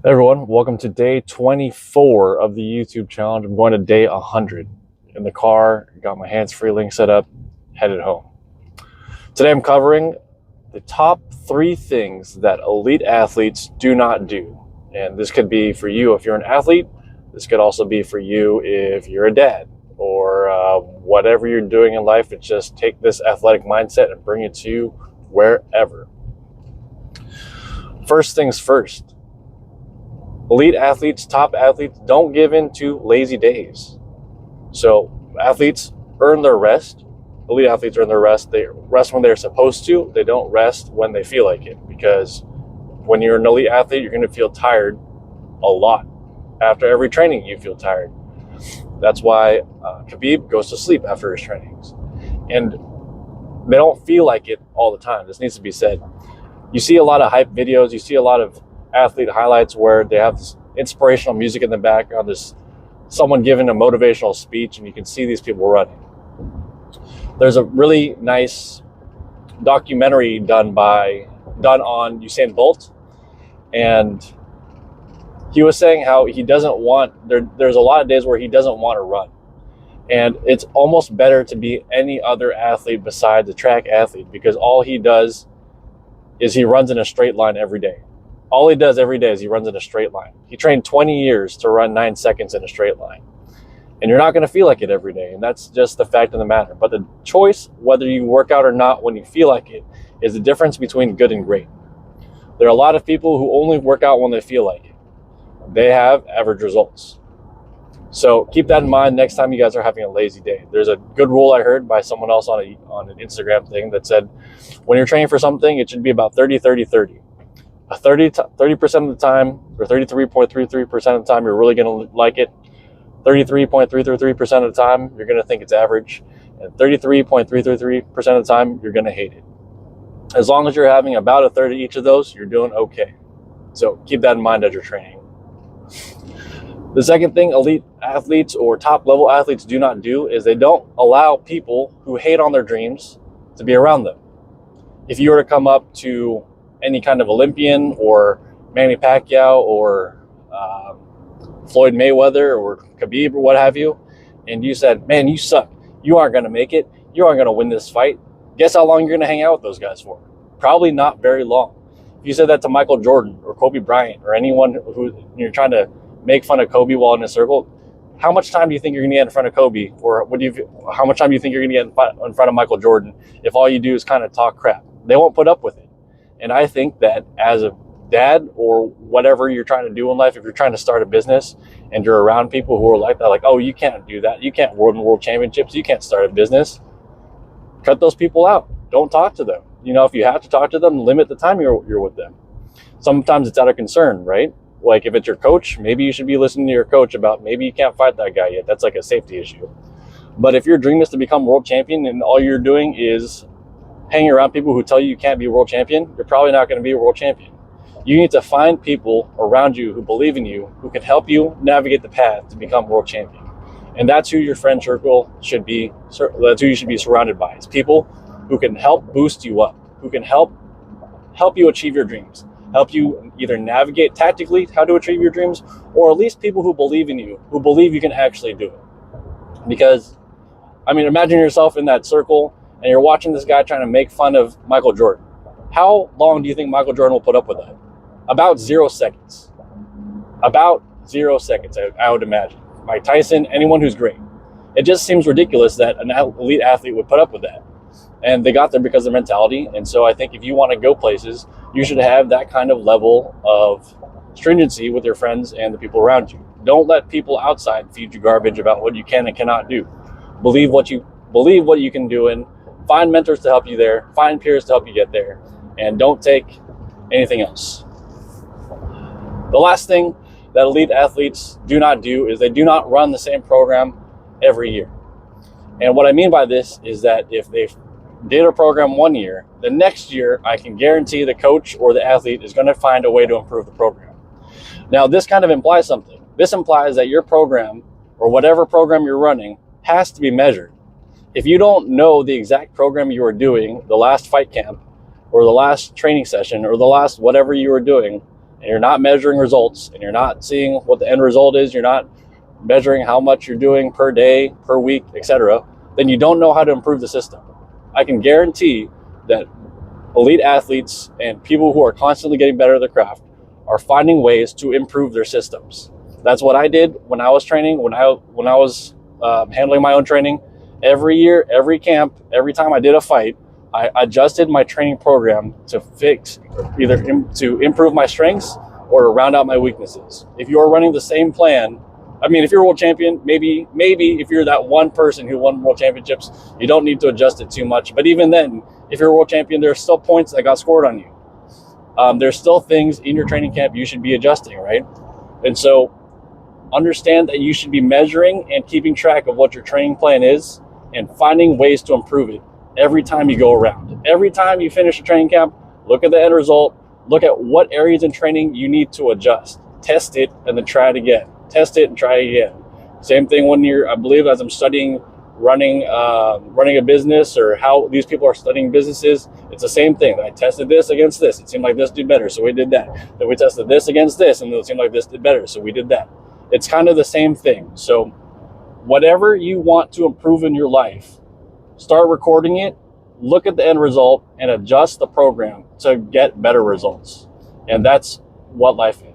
Hey everyone, welcome to day 24 of the YouTube challenge. I'm going to day 100 in the car, got my hands-free link set up, headed home. Today I'm covering the top 3 things that elite athletes do not do. And this could be for you if you're an athlete. This could also be for you if you're a dad or whatever you're doing in life. It's just take this athletic mindset and bring it to you wherever. First things first. Elite athletes, top athletes, don't give in to lazy days. So athletes earn their rest. Elite athletes earn their rest. They rest when they're supposed to. They don't rest when they feel like it, because when you're an elite athlete, you're going to feel tired a lot. After every training, you feel tired. That's why Khabib goes to sleep after his trainings. And they don't feel like it all the time. This needs to be said. You see a lot of hype videos. You see a lot of athlete highlights where they have this inspirational music in the background, this someone giving a motivational speech, and you can see these people running. There's a really nice documentary done on Usain Bolt, and he was saying how he doesn't want there's a lot of days where he doesn't want to run, and it's almost better to be any other athlete besides a track athlete, because all he does is he runs in a straight line every day. All he does every day is he runs in a straight line. He trained 20 years to run 9 seconds in a straight line. And you're not going to feel like it every day. And that's just the fact of the matter. But the choice, whether you work out or not when you feel like it, is the difference between good and great. There are a lot of people who only work out when they feel like it. They have average results. So keep that in mind next time you guys are having a lazy day. There's a good rule I heard by someone else on an Instagram thing that said, when you're training for something, it should be about 30-30-30. 30% of the time, or 33.33% of the time, you're really going to like it. 33.333% of the time, you're going to think it's average. And 33.333% of the time, you're going to hate it. As long as you're having about a third of each of those, you're doing okay. So keep that in mind as you're training. The second thing elite athletes or top level athletes do not do is they don't allow people who hate on their dreams to be around them. If you were to come up to any kind of Olympian or Manny Pacquiao or Floyd Mayweather or Khabib or what have you, and you said, man, you suck. You aren't going to make it. You aren't going to win this fight. Guess how long you're going to hang out with those guys for? Probably not very long. If you said that to Michael Jordan or Kobe Bryant or anyone who you're trying to make fun of Kobe while in a circle, how much time do you think you're going to get in front of Kobe? Or how much time do you think you're going to get in front of Michael Jordan if all you do is kind of talk crap? They won't put up with it. And I think that as a dad or whatever you're trying to do in life, if you're trying to start a business and you're around people who are like that, like, oh, you can't do that. You can't win world championships. You can't start a business. Cut those people out. Don't talk to them. You know, if you have to talk to them, limit the time you're with them. Sometimes it's out of concern, right? Like if it's your coach, maybe you should be listening to your coach about maybe you can't fight that guy yet. That's like a safety issue. But if your dream is to become world champion and all you're doing is hanging around people who tell you can't be a world champion, you're probably not going to be a world champion. You need to find people around you who believe in you, who can help you navigate the path to become world champion. And that's who your friend circle should be. That's who you should be surrounded by. It's people who can help boost you up, who can help you achieve your dreams, help you either navigate tactically how to achieve your dreams, or at least people who believe in you, who believe you can actually do it. Because, I mean, imagine yourself in that circle and you're watching this guy trying to make fun of Michael Jordan. How long do you think Michael Jordan will put up with that? About 0 seconds. About 0 seconds, I would imagine. Mike Tyson, anyone who's great. It just seems ridiculous that an elite athlete would put up with that. And they got there because of their mentality. And so I think if you want to go places, you should have that kind of level of stringency with your friends and the people around you. Don't let people outside feed you garbage about what you can and cannot do. Believe what you can do, and find mentors to help you there, find peers to help you get there, and don't take anything else. The last thing that elite athletes do not do is they do not run the same program every year. And what I mean by this is that if they did a program one year, the next year I can guarantee the coach or the athlete is going to find a way to improve the program. Now, this kind of implies something. This implies that your program or whatever program you're running has to be measured. If you don't know the exact program you were doing the last fight camp or the last training session or the last whatever you were doing, and you're not measuring results, and you're not seeing what the end result is, you're not measuring how much you're doing per day, per week, etc., then you don't know how to improve the system. I can guarantee that elite athletes and people who are constantly getting better at their craft are finding ways to improve their systems. That's what I did when I was training, when I was handling my own training. Every year, every camp, every time I did a fight, I adjusted my training program to to improve my strengths or to round out my weaknesses. If you're running the same plan, I mean, if you're a world champion, maybe if you're that one person who won world championships, you don't need to adjust it too much. But even then, if you're a world champion, there's still points that got scored on you. There's still things in your training camp you should be adjusting, right? And so understand that you should be measuring and keeping track of what your training plan is and finding ways to improve it every time you go around. Every time you finish a training camp, look at the end result, look at what areas in training you need to adjust, test it, and then try it again. Test it and try it again. Same thing when I believe as I'm studying running a business, or how these people are studying businesses, it's the same thing. I tested this against this. It seemed like this did better, so we did that. Then we tested this against this, and it seemed like this did better, so we did that. It's kind of the same thing. So whatever you want to improve in your life, start recording it, look at the end result, and adjust the program to get better results. And that's what life is.